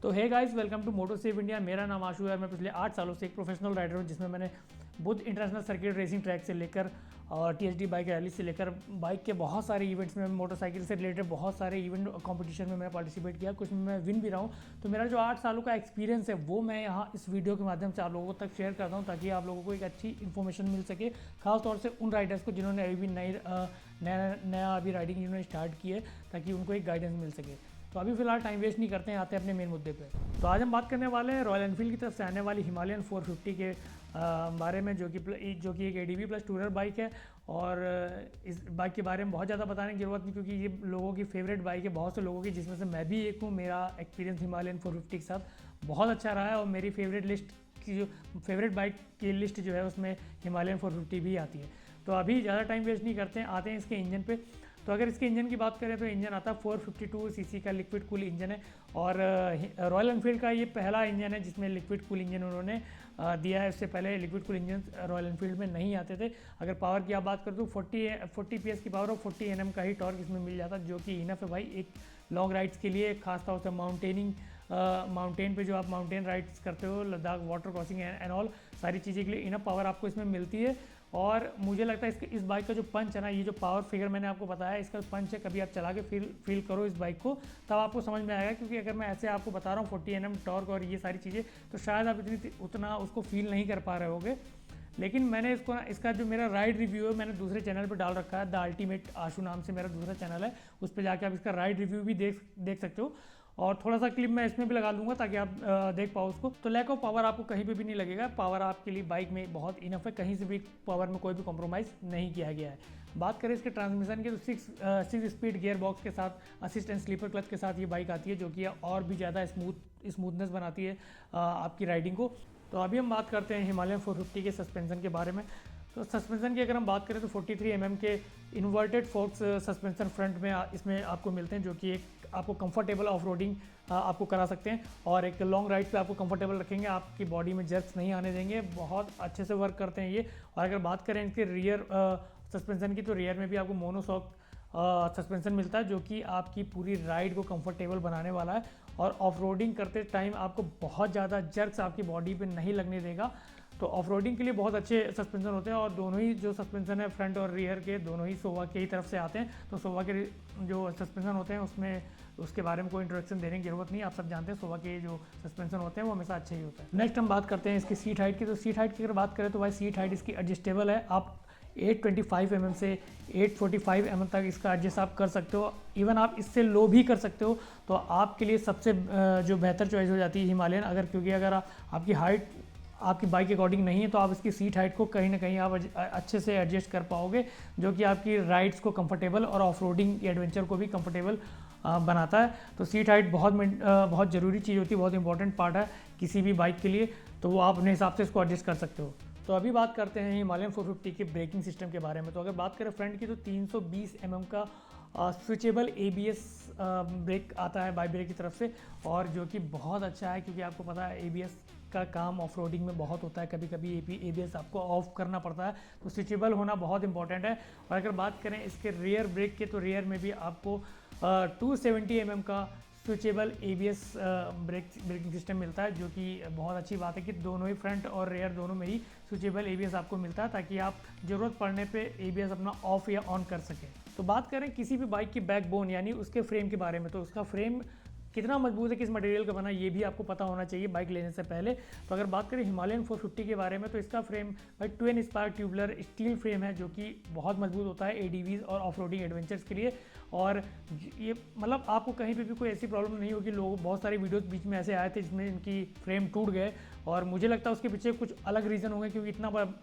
तो hey guys, welcome to moto save India. मेरा नाम आशु है। मैं पिछले 8 सालों से एक प्रोफेशनल राइडर हूँ, जिसमें मैंने Buddha international circuit racing track से लेकर और टीएचडी बाइक रैली से लेकर बाइक के बहुत सारे इवेंट्स में, मोटरसाइकिल से रिलेटेड बहुत सारे इवेंट कंपटीशन में मैंने पार्टिसिपेट किया। कुछ में मैं विन भी रहा हूँ। तो मेरा जो 8 सालों का एक्सपीरियंस है वो मैं यहाँ इस वीडियो के माध्यम से आप लोगों तक शेयर करता हूँ, ताकि आप लोगों को एक अच्छी इन्फॉर्मेशन मिल सके, खासतौर से उन राइडर्स को जिन्होंने अभी भी नया अभी राइडिंग जिन्होंने स्टार्ट की है, ताकि उनको एक गाइडेंस मिल सके। तो अभी फिलहाल टाइम वेस्ट नहीं करते हैं, आते हैं अपने मेन मुद्दे पे। तो आज हम बात करने वाले हैं रॉयल एनफील्ड की तरफ से आने वाली हिमालयन 450 के बारे में, जो कि एक एडीवी प्लस टूरर बाइक है। और इस बाइक के बारे में बहुत ज़्यादा बताने की ज़रूरत नहीं, क्योंकि ये लोगों की फेवरेट बाइक है, बहुत से लोगों की, जिसमें से मैं भी एक हूँ। मेरा एक्सपीरियंस हिमालयन 450 के साथ बहुत अच्छा रहा है, और मेरी फेवरेट लिस्ट की जो फेवरेट बाइक की लिस्ट जो है उसमें हिमालयन 450 भी आती है। तो अभी ज़्यादा टाइम वेस्ट नहीं करते हैं, आते हैं इसके इंजन पे। तो अगर इसके इंजन की बात करें तो इंजन आता है 452 सीसी का लिक्विड कूल इंजन है। और रॉयल एनफील्ड का ये पहला इंजन है जिसमें लिक्विड कूल इंजन उन्होंने दिया है। इससे पहले liquid cool engine royal Enfield में नहीं आते थे। अगर पावर की आप बात करें तो 40 PS की पावर और 40 Nm का ही टॉर्क इसमें मिल जाता है, जो कि इनफ है भाई एक लॉन्ग राइड्स के लिए, खासतौर से माउंटेन पे जो आप माउंटेन राइड्स करते हो, Ladakh water crossing and all सारी चीज़ें के लिए इनफ पावर आपको इसमें मिलती है। और मुझे लगता है इस बाइक का जो पंच है ना, ये जो पावर फिगर मैंने आपको बताया, इसका पंच है, कभी आप चला के फील करो इस बाइक को, तब आपको समझ में आएगा। क्योंकि अगर मैं ऐसे आपको बता रहा हूँ 40 Nm टॉर्क और ये सारी चीज़ें, तो शायद आप उतना उसको फील नहीं कर पा रहे होगे। लेकिन मैंने इसका जो मेरा राइड रिव्यू है, मैंने दूसरे चैनल पर डाल रखा है, द अल्टीमेट आशु नाम से मेरा दूसरा चैनल है। उस पर जाके आप इसका राइड रिव्यू भी देख सकते हो। और थोड़ा सा क्लिप मैं इसमें भी लगा दूंगा ताकि आप देख पाओ उसको। तो लैक ऑफ पावर आपको कहीं पे भी नहीं लगेगा। पावर आपके लिए बाइक में बहुत इनफ है, कहीं से भी पावर में कोई भी कॉम्प्रोमाइज़ नहीं किया गया है। बात करें इसके ट्रांसमिशन की, तो 6 स्पीड गियर बॉक्स के साथ असिस्ट एंड स्लीपर क्लच के साथ ये बाइक आती है, जो कि और भी ज़्यादा स्मूथनेस बनाती है आपकी राइडिंग को। तो अभी हम बात करते हैं हिमालयन 450 के सस्पेंशन के बारे में। तो सस्पेंशन की अगर हम बात करें तो 43 mm के इन्वर्टेड फोर्क्स सस्पेंशन फ्रंट में इसमें आपको मिलते हैं, जो कि एक आपको कंफर्टेबल ऑफ रोडिंग आपको करा सकते हैं, और एक लॉन्ग राइड पे आपको कंफर्टेबल रखेंगे, आपकी बॉडी में जर्क्स नहीं आने देंगे। बहुत अच्छे से वर्क करते हैं ये। और अगर बात करें इनके रियर सस्पेंशन की, तो रियर में भी आपको मोनोशॉक सस्पेंशन मिलता है, जो कि आपकी पूरी राइड को कंफर्टेबल बनाने वाला है, और ऑफ रोडिंग करते टाइम आपको बहुत ज़्यादा जर्क्स आपकी बॉडी पे नहीं लगने देगा। तो ऑफ रोडिंग के लिए बहुत अच्छे सस्पेंशन होते हैं, और दोनों ही जो सस्पेंशन है फ्रंट और रियर के, दोनों ही सोवा की ही तरफ से आते हैं। तो सोवा के जो सस्पेंशन होते हैं उसके बारे में कोई इंट्रोडक्शन देने की जरूरत नहीं, आप सब जानते हैं सोवा के जो सस्पेंशन होते हैं वो हमेशा अच्छे ही होते हैं। नेक्स्ट हम बात करते हैं इसकी सीट हाइट की। तो सीट हाइट की अगर बात करें तो भाई सीट हाइट इसकी एडजस्टेबल है। आप 825 mm से 845 mm तक इसका एडजस्ट आप कर सकते हो। इवन आप इससे लो भी कर सकते हो। तो आपके लिए सबसे जो बेहतर चॉइस हो जाती है हिमालयन। क्योंकि अगर आपकी हाइट आपकी बाइक के अकॉर्डिंग नहीं है, तो आप इसकी सीट हाइट को कहीं ना कहीं आप अच्छे से एडजस्ट कर पाओगे, जो कि आपकी राइड्स को कंफर्टेबल और ऑफ रोडिंग एडवेंचर को भी कंफर्टेबल बनाता है। तो सीट हाइट बहुत ज़रूरी चीज़ होती है, बहुत इंपॉर्टेंट पार्ट है किसी भी बाइक के लिए। तो वो आप अपने हिसाब से इसको एडजस्ट कर सकते हो। तो अभी बात करते हैं हिमालयन 450 के ब्रेकिंग सिस्टम के बारे में। तो अगर बात करें फ्रंट की, तो 320 mm का स्विचेबल ABS ब्रेक आता है बाई ब्रेक की तरफ से, और जो कि बहुत अच्छा है, क्योंकि आपको पता है ABS का काम ऑफ रोडिंग में बहुत होता है। कभी कभी ABS आपको ऑफ करना पड़ता है, तो स्विचेबल होना बहुत इंपॉर्टेंट है। और अगर बात करें इसके रियर ब्रेक के, तो रियर में भी आपको 270 mm का स्विचेबल ABS ब्रेकिंग सिस्टम मिलता है, जो कि बहुत अच्छी बात है कि दोनों ही फ्रंट और रियर दोनों में ही स्विचेबल ABS आपको मिलता है, ताकि आप ज़रूरत पड़ने पे ABS अपना ऑफ या ऑन कर सकें। तो बात करें किसी भी बाइक की बैकबोन यानी उसके फ्रेम के बारे में, तो उसका फ्रेम कितना मजबूत है, किस मटेरियल का बना, ये भी आपको पता होना चाहिए बाइक लेने से पहले। तो अगर बात करें हिमालयन 450 के बारे में, तो इसका फ्रेम भाई twin spark tubular steel frame है, जो कि बहुत मजबूत होता है ADVs और ऑफ रोडिंग एडवेंचर्स के लिए। और ये मतलब आपको कहीं पे भी कोई ऐसी प्रॉब्लम नहीं होगी। बहुत सारे वीडियोस बीच में ऐसे आए थे जिसमें इनकी फ्रेम टूट गए, और मुझे लगता है उसके पीछे कुछ अलग रीज़न होंगे, क्योंकि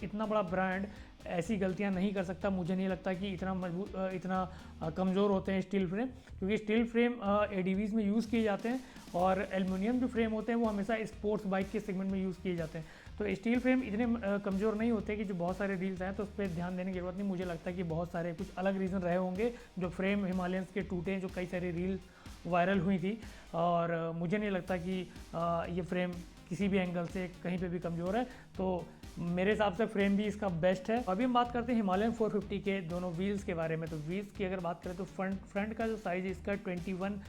इतना बड़ा ब्रांड ऐसी गलतियां नहीं कर सकता। मुझे नहीं लगता कि इतना कमज़ोर होते हैं स्टील फ्रेम, क्योंकि स्टील फ्रेम ADVs में यूज़ किए जाते हैं, और एल्युमिनियम जो फ्रेम होते हैं वो हमेशा स्पोर्ट्स बाइक के सेगमेंट में यूज़ किए जाते हैं। तो स्टील फ्रेम इतने कमज़ोर नहीं होते कि जो बहुत सारे रील्स हैं तो उस पर ध्यान देने की जरूरत नहीं। मुझे लगता है कि बहुत सारे कुछ अलग रीज़न रहे होंगे जो फ्रेम हिमालयंस के टूटे हैं, जो कई सारी रील वायरल हुई थी। और मुझे नहीं लगता कि ये फ्रेम किसी भी एंगल से कहीं पे भी कमज़ोर है। तो मेरे हिसाब से फ्रेम भी इसका बेस्ट है। अभी हम बात करते हैं हिमालयन 450 के दोनों व्हील्स के बारे में। तो व्हील्स की अगर बात करें तो फ्रंट का जो साइज़ है इसका 21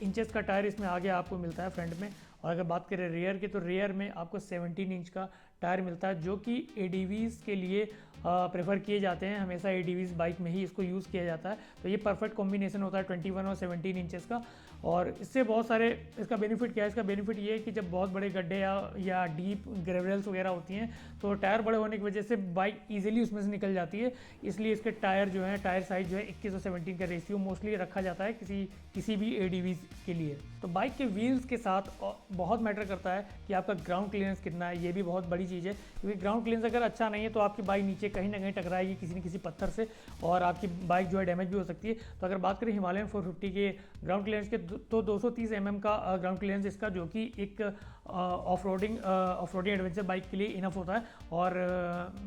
इंचेस का टायर इसमें आगे आपको मिलता है फ्रंट में। और अगर बात करें रेयर की, तो रेयर में आपको 17 इंच का टायर मिलता है, जो कि एडीवीज़ के लिए प्रेफर किए जाते हैं। हमेशा एडीवीज़ बाइक में ही इसको यूज़ किया जाता है। तो ये परफेक्ट कॉम्बिनेशन होता है 21 और 17 इंचेस का। और इससे बहुत सारे, इसका बेनिफिट क्या है, इसका बेनिफिट ये है कि जब बहुत बड़े गड्ढे या डीप ग्रेवल्स वगैरह होती हैं तो टायर बड़े होने की वजह से बाइक ईजिली उसमें से निकल जाती है। इसलिए इसके टायर जो है, टायर साइज जो है 21 और 17 का रेशियो मोस्टली रखा जाता है किसी भी एडीवीज़ के लिए। तो बाइक के व्हील्स के साथ बहुत मैटर करता है कि आपका ग्राउंड क्लियरेंस कितना है। ये भी बहुत बड़ी चीज़ है, क्योंकि ग्राउंड क्लियरेंस अगर अच्छा नहीं है तो आपकी बाइक नीचे कहीं ना कहीं टकराएगी किसी न किसी पत्थर से और आपकी बाइक जो है डैमेज भी हो सकती है। तो अगर बात करें हिमालयन 450 के ग्राउंड क्लियरेंस के, तो 230 mm का ग्राउंड क्लियरेंस इसका, जो कि एक ऑफ रोडिंग एडवेंचर बाइक के लिए इनफ होता है। और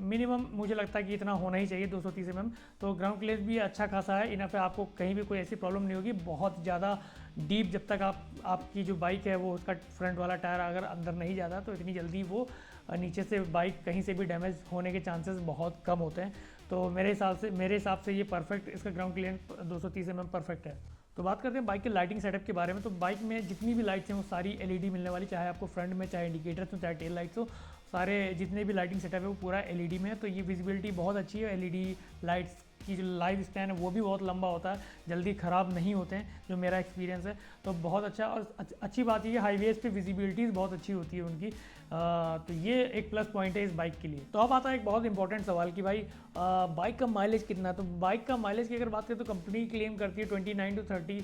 मिनिमम मुझे लगता है कि इतना होना ही चाहिए 230 mm। तो ग्राउंड क्लियरेंस भी अच्छा खासा है, इनफ है, आपको कहीं भी कोई ऐसी प्रॉब्लम नहीं होगी। बहुत ज़्यादा डीप जब तक आपकी जो बाइक है वो उसका फ्रंट वाला टायर अगर अंदर नहीं जाता तो इतनी जल्दी वो नीचे से बाइक कहीं से भी डैमेज होने के चांसेस बहुत कम होते हैं। तो मेरे हिसाब से ये परफेक्ट, इसका ग्राउंड क्लियरेंस 230 mm परफेक्ट है। तो बात करते हैं बाइक के लाइटिंग सेटअप के बारे में। तो बाइक में जितनी भी लाइट्स हैं वो सारी एलईडी मिलने वाली, चाहे आपको फ्रंट में, चाहे इंडिकेटर्स हो, चाहे टेल लाइट्स हो, सारे जितने भी लाइटिंग सेटअप है वो पूरा एलईडी में है। तो ये विजिबिलिटी बहुत अच्छी है। एलईडी लाइट्स की जो लाइफ स्पैन है वो भी बहुत लंबा होता है, जल्दी ख़राब नहीं होते हैं, जो मेरा एक्सपीरियंस है। तो बहुत अच्छा, और अच्छी बात ये है हाईवेज़ पे विजिबिलिटीज़ बहुत अच्छी होती है उनकी। तो ये एक प्लस पॉइंट है इस बाइक के लिए। तो अब आता है एक बहुत इंपॉर्टेंट सवाल कि भाई बाइक का माइलेज कितना है। तो बाइक का माइलेज की अगर बात करें तो कंपनी क्लेम करती है 29 to 30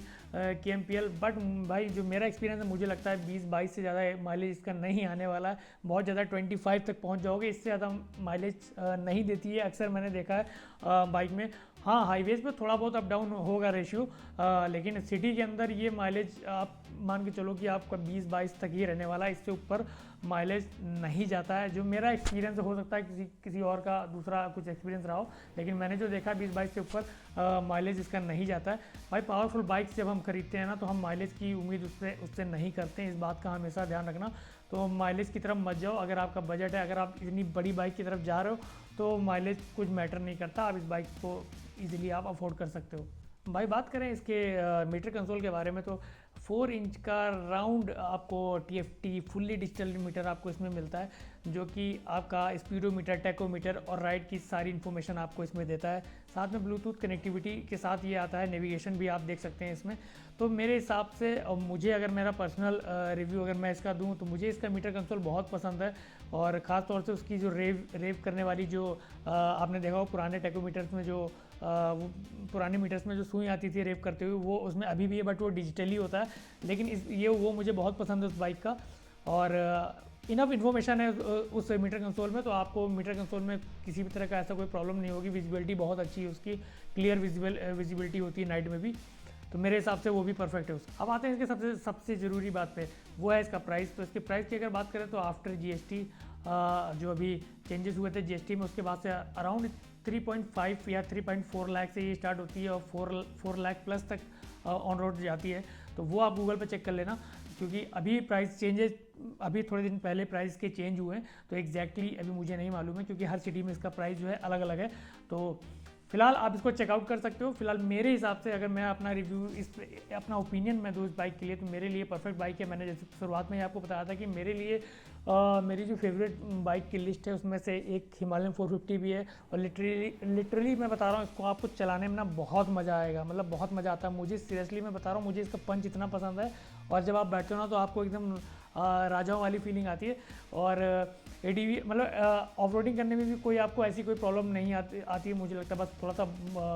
kmpl, बट भाई जो मेरा एक्सपीरियंस है मुझे लगता है 20-22 से ज़्यादा माइलेज इसका नहीं आने वाला है। बहुत ज़्यादा 25 तक पहुंच जाओगे, इससे ज़्यादा माइलेज नहीं देती है, अक्सर मैंने देखा है बाइक में। हाँ, हाईवेज़ पे थोड़ा बहुत अप डाउन होगा रेशियो, लेकिन सिटी के अंदर ये माइलेज आप मान के चलो कि आपका 20-22 तक ही रहने वाला है, इससे ऊपर माइलेज नहीं जाता है। जो मेरा एक्सपीरियंस, हो सकता है किसी और का दूसरा कुछ एक्सपीरियंस रहा हो, लेकिन मैंने जो देखा 20-22 से ऊपर माइलेज इसका नहीं जाता है। भाई पावरफुल बाइक जब हम खरीदते हैं ना तो हम माइलेज की उम्मीद उससे नहीं करते हैं, इस बात का हमेशा ध्यान रखना। तो माइलेज की तरफ मत जाओ। अगर आपका बजट है, अगर आप इतनी बड़ी बाइक की तरफ जा रहे हो तो माइलेज कुछ मैटर नहीं करता, आप इस बाइक को ईजिली आप अफोर्ड कर सकते हो। भाई बात करें इसके मीटर कंसोल के बारे में, तो 4 इंच का राउंड आपको TFT फुल्ली डिजिटल मीटर आपको इसमें मिलता है, जो कि आपका स्पीडोमीटर, टैकोमीटर और राइड की सारी इन्फॉर्मेशन आपको इसमें देता है। साथ में ब्लूटूथ कनेक्टिविटी के साथ ये आता है, नेविगेशन भी आप देख सकते हैं इसमें। तो मेरे हिसाब से, और मुझे अगर मेरा पर्सनल रिव्यू अगर मैं इसका दूं, तो मुझे इसका मीटर कंसोल बहुत पसंद है। और ख़ास तौर से उसकी जो रेव करने वाली जो आपने देखा हो पुराने टैकोमीटर्स में, जो पुराने मीटर्स में जो सुई आती थी रेव करते हुए, वो उसमें अभी भी है, बट वो डिजिटली होता है। लेकिन वो मुझे बहुत पसंद है उस बाइक का। और इनफ इन्फॉर्मेशन है उस मीटर कंसोल में, तो आपको मीटर कंसोल में किसी भी तरह का ऐसा कोई प्रॉब्लम नहीं होगी। विजिबिलिटी बहुत अच्छी है उसकी, क्लियर विजिबिलिटी होती है नाइट में भी। तो मेरे हिसाब से वो भी परफेक्ट है अब आते हैं इसके सबसे ज़रूरी बात पे, वो है इसका प्राइस। तो इसके प्राइस की अगर बात करें तो आफ्टर GST जो अभी चेंजेस हुए थे GST में, उसके बाद से अराउंड 3.5 या 3.4 लाख से ये स्टार्ट होती है और 4 लाख प्लस तक ऑन रोड जाती है। तो वो आप गूगल पे चेक कर लेना, क्योंकि अभी प्राइस चेंजेस, अभी थोड़े दिन पहले प्राइस के चेंज हुए हैं। तो एग्जैक्टली अभी मुझे नहीं मालूम है, क्योंकि हर सिटी में इसका प्राइस जो है अलग अलग है। तो फिलहाल आप इसको चेकआउट कर सकते हो। फिलहाल मेरे हिसाब से अगर मैं अपना रिव्यू, अपना ओपिनियन मैं दूँ इस बाइक के लिए, तो मेरे लिए परफेक्ट बाइक है। मैंने जैसे शुरुआत में ही आपको बताया था कि मेरे लिए मेरी जो फेवरेट बाइक की लिस्ट है उसमें से एक हिमालयन 450 भी है। और लिटरली मैं बता रहा हूँ, इसको आपको चलाने में ना बहुत मज़ा आएगा, मतलब बहुत मज़ा आता है मुझे। सीरियसली मैं बता रहा हूँ, मुझे इसका पंच इतना पसंद है। और जब आप बैठते हो ना तो आपको एकदम राजाओं वाली फीलिंग आती है। और ADV मतलब ऑफ रोडिंग करने में भी कोई आपको ऐसी कोई प्रॉब्लम नहीं आती है मुझे लगता है। बस थोड़ा सा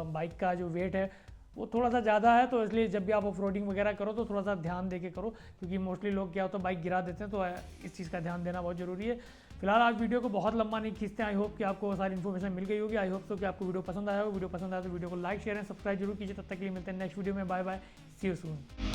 बाइक का जो वेट है वो थोड़ा सा ज़्यादा है, तो इसलिए जब भी आप ऑफ रोडिंग वगैरह करो तो थोड़ा सा ध्यान दे के करो, क्योंकि मोस्टली लोग क्या होता है बाइक गिरा देते हैं। तो इस चीज़ का ध्यान देना बहुत ज़रूरी है। फिलहाल आज वीडियो को बहुत लंबा नहीं खींचते हैं। आई होप कि आपको सारी इन्फॉर्मेशन मिल गई होगी। आई होप तो कि आपको वीडियो पसंद आया हो। वीडियो पसंद आया तो वीडियो को लाइक, शेयर एंड सब्सक्राइब जरूर कीजिए। तब तक के लिए मिलते हैं नेक्स्ट वीडियो में। Bye bye, see you soon.